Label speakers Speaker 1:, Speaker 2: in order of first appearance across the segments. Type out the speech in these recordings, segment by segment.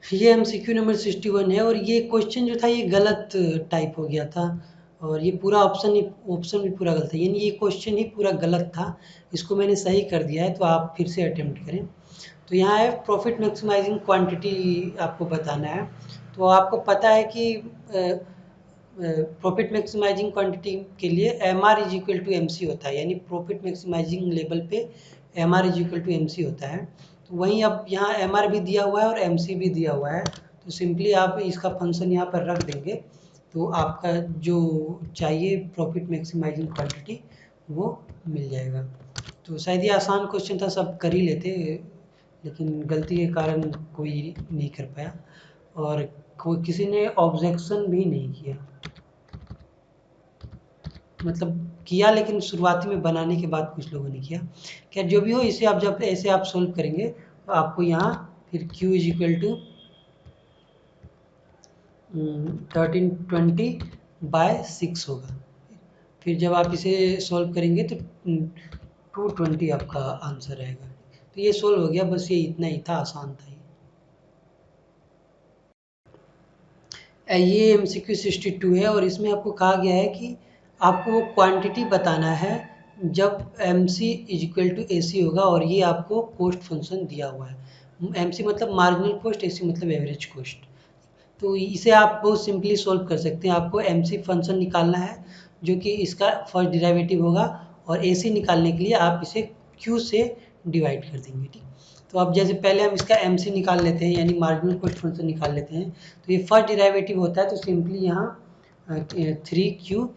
Speaker 1: ये MCQ number 61 है और ये क्वेश्चन जो था ये गलत टाइप हो गया था और ये पूरा ऑप्शन भी पूरा गलत है, यानी ये क्वेश्चन ही पूरा गलत था। इसको मैंने सही कर दिया है, तो आप फिर से अटेम्प्ट करें। तो यहाँ है प्रॉफिट मैक्सिमाइजिंग क्वांटिटी आपको बताना है। तो आपको पता है कि प्रॉफिट मैक्सिमाइजिंग क्वांटिटी के लिए M R is equal to M C होता है, यानी प्रॉफिट मैक्सिमाइजिंग लेवल पे M R is equal to M C होता है। तो वहीं अब यहाँ एम आर भी दिया हुआ है और एम सी भी दिया हुआ है, तो सिंपली आप इसका फंक्शन यहाँ पर रख देंगे तो आपका जो चाहिए प्रॉफिट मैक्सिमाइजिंग क्वांटिटी वो मिल जाएगा। तो शायद ये आसान क्वेश्चन था, सब कर ही लेते, लेकिन गलती के कारण कोई नहीं कर पाया और कोई किसी ने ऑब्जेक्शन भी नहीं किया, मतलब किया लेकिन शुरुआती में बनाने के बाद कुछ लोगों ने किया। क्या जो भी हो, इसे आप जब ऐसे आप सोल्व करेंगे तो आपको यहाँ फिर q इज इक्वल टू 1320/6 होगा। फिर जब आप इसे सॉल्व करेंगे तो 220 आपका आंसर रहेगा। तो ये सोल्व हो गया, बस ये इतना ही था, आसान था ये MCQ 62 है और इसमें आपको कहा गया है कि आपको वो क्वांटिटी बताना है जब MC is equal to AC होगा और ये आपको कोस्ट फंक्शन दिया हुआ है। MC मतलब मार्जिनल कोस्ट, AC मतलब एवरेज कोस्ट। तो इसे आप बहुत सिंपली सोल्व कर सकते हैं। आपको MC फंक्शन निकालना है जो कि इसका फर्स्ट डिराइवेटिव होगा और AC निकालने के लिए आप इसे Q से डिवाइड कर देंगे, ठीक। तो अब जैसे पहले हम इसका MC निकाल लेते हैं, यानी मार्जिनल कॉस्ट फंक्शन निकाल लेते हैं। तो ये फर्स्ट डिराइवेटिव होता है, तो सिंपली यहाँ 3Q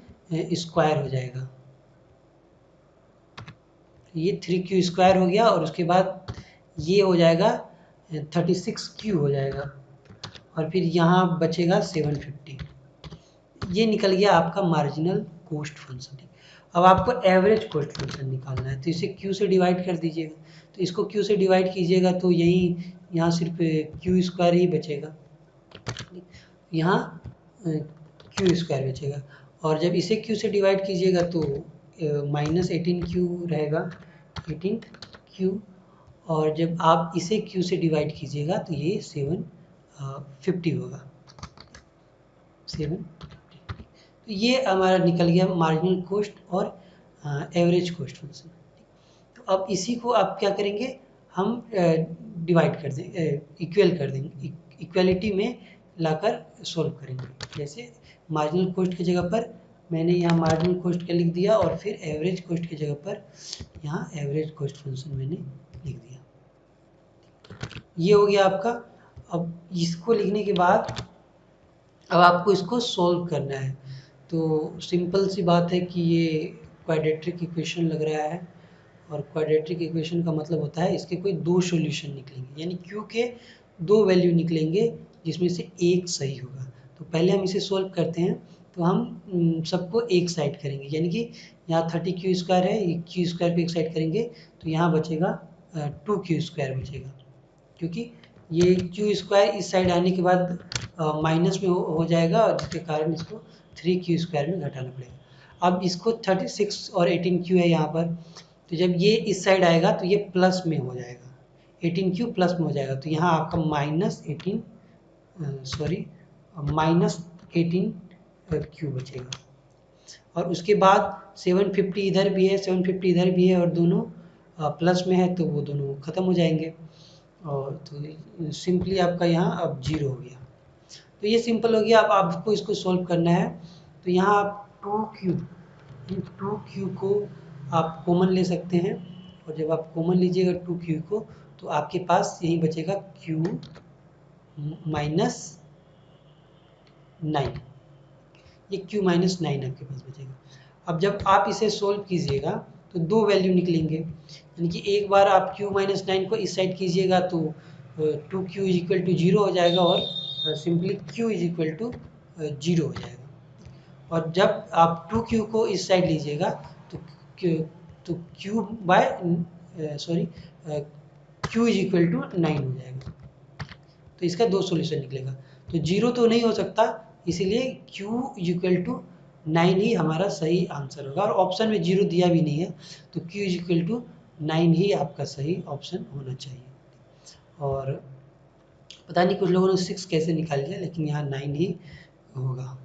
Speaker 1: स्क्वायर हो जाएगा। ये 3Q स्क्वायर हो गया और उसके बाद ये हो जाएगा 36Q हो जाएगा और फिर यहाँ बचेगा 750। ये निकल गया आपका मार्जिनल कोस्ट फंक्शन। अब आपको एवरेज कोस्ट फंक्शन निकालना है, तो इसे क्यू से डिवाइड कर दीजिएगा। तो इसको क्यू से डिवाइड कीजिएगा तो यही यहाँ सिर्फ क्यू स्क्वायर ही बचेगा, यहाँ क्यू स्क्वायर बचेगा। और जब इसे क्यू से डिवाइड कीजिएगा तो -18Q रहेगा, 18Q। और जब आप इसे क्यू से डिवाइड कीजिएगा तो ये 750 होगा, 7। तो ये हमारा निकल गया मार्जिनल कोस्ट और एवरेज कोस्ट फंक्शन। तो अब इसी को आप क्या करेंगे, हम डिवाइड कर देंगे, इक्वल कर देंगे, इक्वलिटी में लाकर सोल्व करेंगे। जैसे मार्जिनल कोस्ट की जगह पर मैंने यहाँ मार्जिनल कोस्ट का लिख दिया और फिर एवरेज कोस्ट की जगह पर यहाँ एवरेज कोस्ट फंक्शन मैंने लिख दिया। ये हो गया आपका। अब इसको लिखने के बाद अब आपको इसको सोल्व करना है। तो सिंपल सी बात है कि ये क्वाड्रेटिक इक्वेशन लग रहा है और क्वाड्रेटिक इक्वेशन का मतलब होता है इसके कोई दो सॉल्यूशन निकलेंगे, यानी क्यू के दो वैल्यू निकलेंगे जिसमें से एक सही होगा। तो पहले हम इसे सोल्व करते हैं। तो हम सबको एक साइड करेंगे, यानी कि यहाँ 30Q स्क्वायर है, Q स्क्वायर को एक साइड करेंगे तो यहाँ बचेगा 2Q स्क्वायर बचेगा, क्योंकि ये Q स्क्वायर इस साइड आने के बाद माइनस में हो जाएगा और जिसके कारण इसको 3Q स्क्वायर में घटाना पड़ेगा। अब इसको 36 और 18Q है यहाँ पर, तो जब ये इस साइड आएगा तो ये प्लस में हो जाएगा, 18Q प्लस में हो जाएगा। तो यहाँ आपका -18Q बचेगा। और उसके बाद 750 इधर भी है, 750 इधर भी है और दोनों प्लस में है, तो वो दोनों ख़त्म हो जाएंगे और तो सिंपली आपका यहाँ अब 0 हो गया। तो ये सिंपल हो गया। अब आपको इसको सॉल्व करना है। तो यहाँ आप 2Q को आप कॉमन ले सकते हैं और जब आप कॉमन लीजिएगा 2Q को तो आपके पास यही बचेगा Q माइनस 9, ये Q माइनस 9 आपके पास बचेगा। अब जब आप इसे सोल्व कीजिएगा तो दो वैल्यू निकलेंगे, यानी कि एक बार आप Q माइनस 9 को इस साइड कीजिएगा तो 2Q इज इक्वल टू 0 हो जाएगा और simply Q is equal to 0 हो जाएगा। और जब आप 2Q को इस साइड लीजिएगा तो Q इज इक्वल टू 9 हो जाएगा। तो इसका दो सॉल्यूशन निकलेगा। तो 0 तो नहीं हो सकता, इसीलिए Q इज इक्वल टू 9 ही हमारा सही आंसर होगा। और ऑप्शन में 0 दिया भी नहीं है, तो Q इज इक्वल टू 9 ही आपका सही ऑप्शन होना चाहिए। और पता नहीं कुछ लोगों ने 6 कैसे निकाल लिया, लेकिन यहाँ 9 ही होगा।